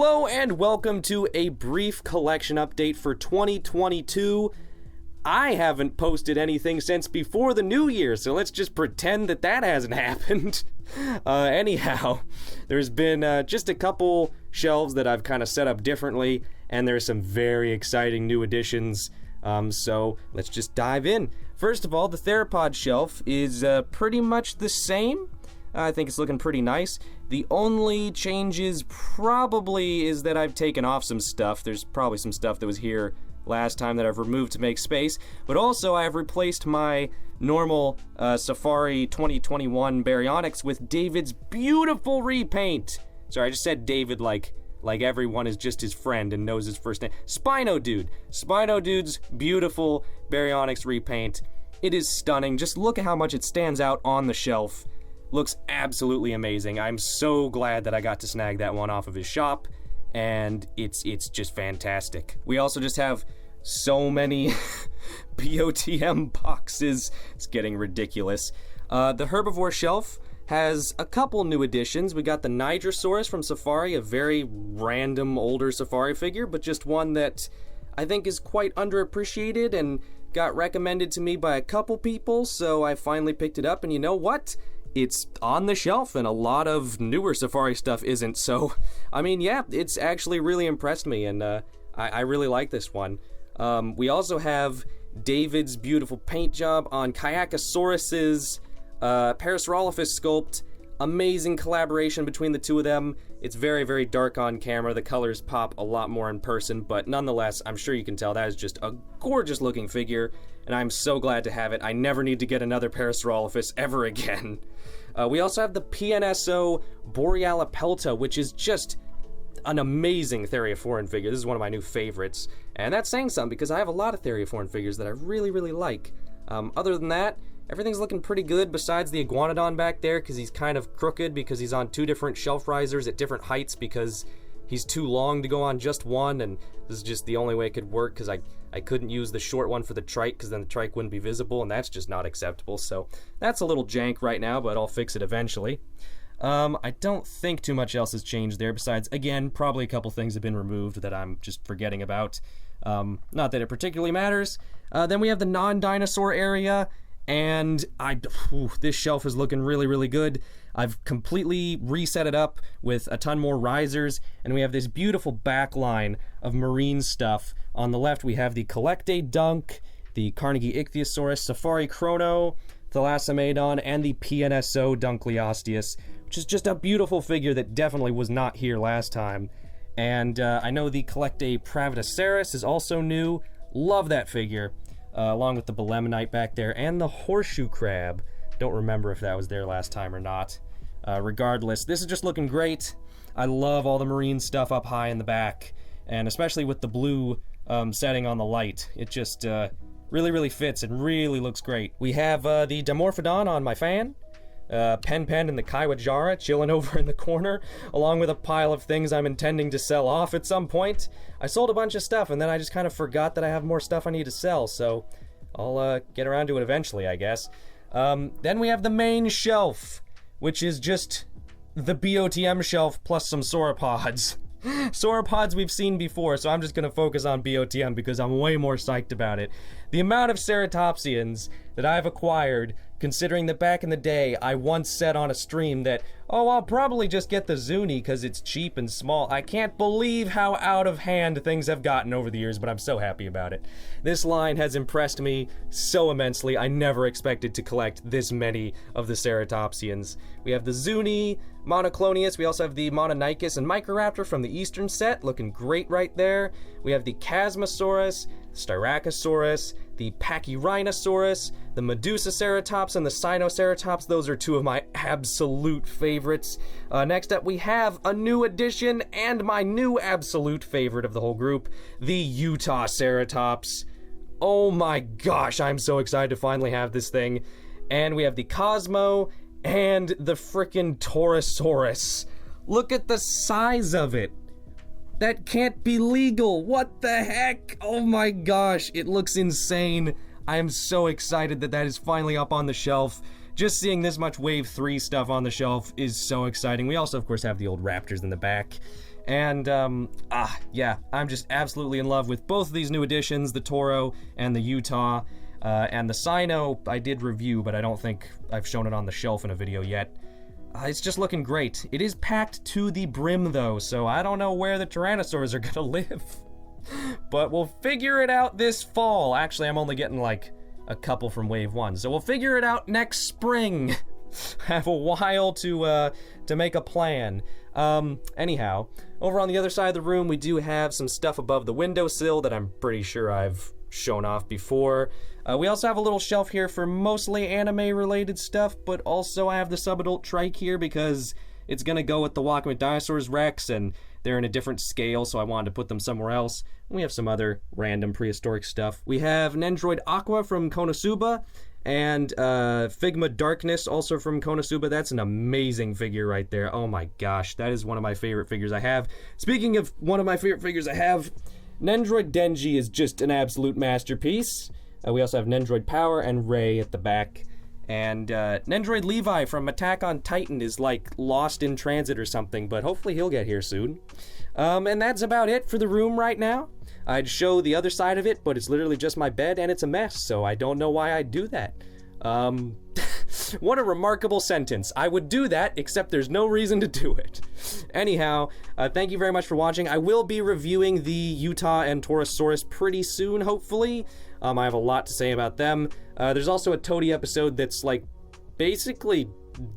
Hello and welcome to a brief collection update for 2022. I haven't posted anything since before the new year, so let's just pretend that hasn't happened. Anyhow, there's been just a couple shelves that I've kind of set up differently, and there's some very exciting new additions, so let's just dive in. First of all, the theropod shelf is pretty much the same. I think it's looking pretty nice. The only changes probably is that I've taken off some stuff. There's probably some stuff that was here last time that I've removed to make space, but also I have replaced my normal Safari 2021 Baryonyx with David's beautiful repaint. Sorry, I just said David like everyone is just his friend and knows his first name. Spino Dude. Spino Dude's beautiful Baryonyx repaint. It is stunning. Just look at how much it stands out on the shelf. Looks absolutely amazing. I'm so glad that I got to snag that one off of his shop, and it's just fantastic. We also just have so many BOTM boxes. It's getting ridiculous. The herbivore shelf has a couple new additions. We got the Nigersaurus from Safari, a very random older Safari figure, but just one that I think is quite underappreciated and got recommended to me by a couple people, so I finally picked it up, and you know what? It's on the shelf, and a lot of newer Safari stuff isn't, so, I mean, yeah, it's actually really impressed me, and I really like this one. We also have David's beautiful paint job on Kayakasaurus's Parasaurolophus sculpt. Amazing collaboration between the two of them. It's very, very dark on camera. The colors pop a lot more in person, but nonetheless, I'm sure you can tell that is just a gorgeous looking figure, and I'm so glad to have it. I never need to get another Parasaurolophus ever again. We also have the PNSO Borealipelta, which is just an amazing Therioforan figure. This is one of my new favorites, and that's saying something because I have a lot of Therioforan figures that I really, really like. Other than that, everything's looking pretty good besides the Iguanodon back there because he's kind of crooked because he's on two different shelf risers at different heights because he's too long to go on just one, and this is just the only way it could work because I couldn't use the short one for the trike because then the trike wouldn't be visible, and that's just not acceptable. So that's a little jank right now, but I'll fix it eventually. I don't think too much else has changed there besides, again, probably a couple things have been removed that I'm just forgetting about. Not that it particularly matters. Then we have the non-dinosaur area, and this shelf is looking really, really good. I've completely reset it up with a ton more risers, and we have this beautiful back line of marine stuff. On the left, we have the Collecte Dunk, the Carnegie Ichthyosaurus, Safari Chrono, Thalassamodon, and the PNSO Dunkleosteus, which is just a beautiful figure that definitely was not here last time. And I know the Collecte Pravitoceras is also new. Love that figure. Along with the Belemnite back there, and the Horseshoe Crab. Don't remember if that was there last time or not. Regardless, this is just looking great. I love all the marine stuff up high in the back, and especially with the blue setting on the light. It just really, really fits and really looks great. We have the Dimorphodon on my fan. Pen and the Kaiwajara chilling over in the corner, along with a pile of things I'm intending to sell off at some point. I sold a bunch of stuff, and then I just kind of forgot that I have more stuff I need to sell, so I'll get around to it eventually, I guess. Then we have the main shelf, which is just the BOTM shelf plus some sauropods. Sauropods we've seen before, so I'm just going to focus on BOTM because I'm way more psyched about it. The amount of Ceratopsians that I've acquired, considering that back in the day, I once said on a stream that, oh, I'll probably just get the Zuni because it's cheap and small. I can't believe how out of hand things have gotten over the years, but I'm so happy about it. This line has impressed me so immensely. I never expected to collect this many of the Ceratopsians. We have the Zuni, Monoclonius, we also have the Mononychus and Microraptor from the Eastern set, looking great right there. We have the Chasmosaurus, Styracosaurus, the Pachyrhinosaurus, the Medusaceratops, and the Sinoceratops. Those are two of my absolute favorites. Next up, we have a new addition and my new absolute favorite of the whole group, the Utah Ceratops. Oh my gosh, I'm so excited to finally have this thing. And we have the Cosmo and the frickin' Torosaurus. Look at the size of it. That can't be legal. What the heck? Oh my gosh, it looks insane. I am so excited that is finally up on the shelf. Just seeing this much Wave 3 stuff on the shelf is so exciting. We also, of course, have the old Raptors in the back. And, yeah, I'm just absolutely in love with both of these new additions, the Toro and the Utah. And the Sino I did review, but I don't think I've shown it on the shelf in a video yet. It's just looking great. It is packed to the brim, though, so I don't know where the Tyrannosaurs are gonna live. But we'll figure it out this fall. Actually, I'm only getting, like, a couple from Wave 1, so we'll figure it out next spring. Have a while to make a plan. Anyhow, over on the other side of the room, we do have some stuff above the windowsill that I'm pretty sure I've shown off before. We also have a little shelf here for mostly anime-related stuff, but also I have the subadult trike here because it's gonna go with the Walking with Dinosaurs Rex, and they're in a different scale, so I wanted to put them somewhere else. And we have some other random prehistoric stuff. We have Nendroid Aqua from Konosuba, and Figma Darkness, also from Konosuba. That's an amazing figure right there. Oh my gosh, that is one of my favorite figures I have. Speaking of one of my favorite figures I have, Nendroid Denji is just an absolute masterpiece. We also have Nendroid Power and Ray at the back. And Nendroid Levi from Attack on Titan is like lost in transit or something, but hopefully he'll get here soon. And that's about it for the room right now. I'd show the other side of it, but it's literally just my bed and it's a mess, so I don't know why I'd do that. What a remarkable sentence. I would do that, except there's no reason to do it. Anyhow, thank you very much for watching. I will be reviewing the Utah and Torosaurus pretty soon, hopefully. I have a lot to say about them. There's also a Toady episode that's, like, basically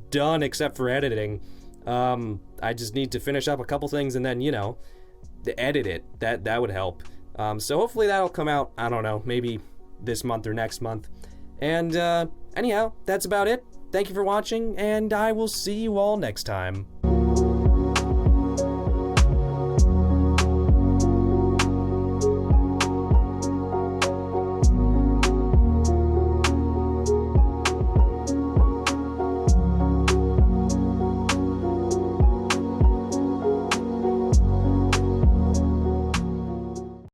done except for editing. I just need to finish up a couple things and then, you know, edit it. That would help. So hopefully that'll come out, I don't know, maybe this month or next month. And anyhow, that's about it. Thank you for watching, and I will see you all next time.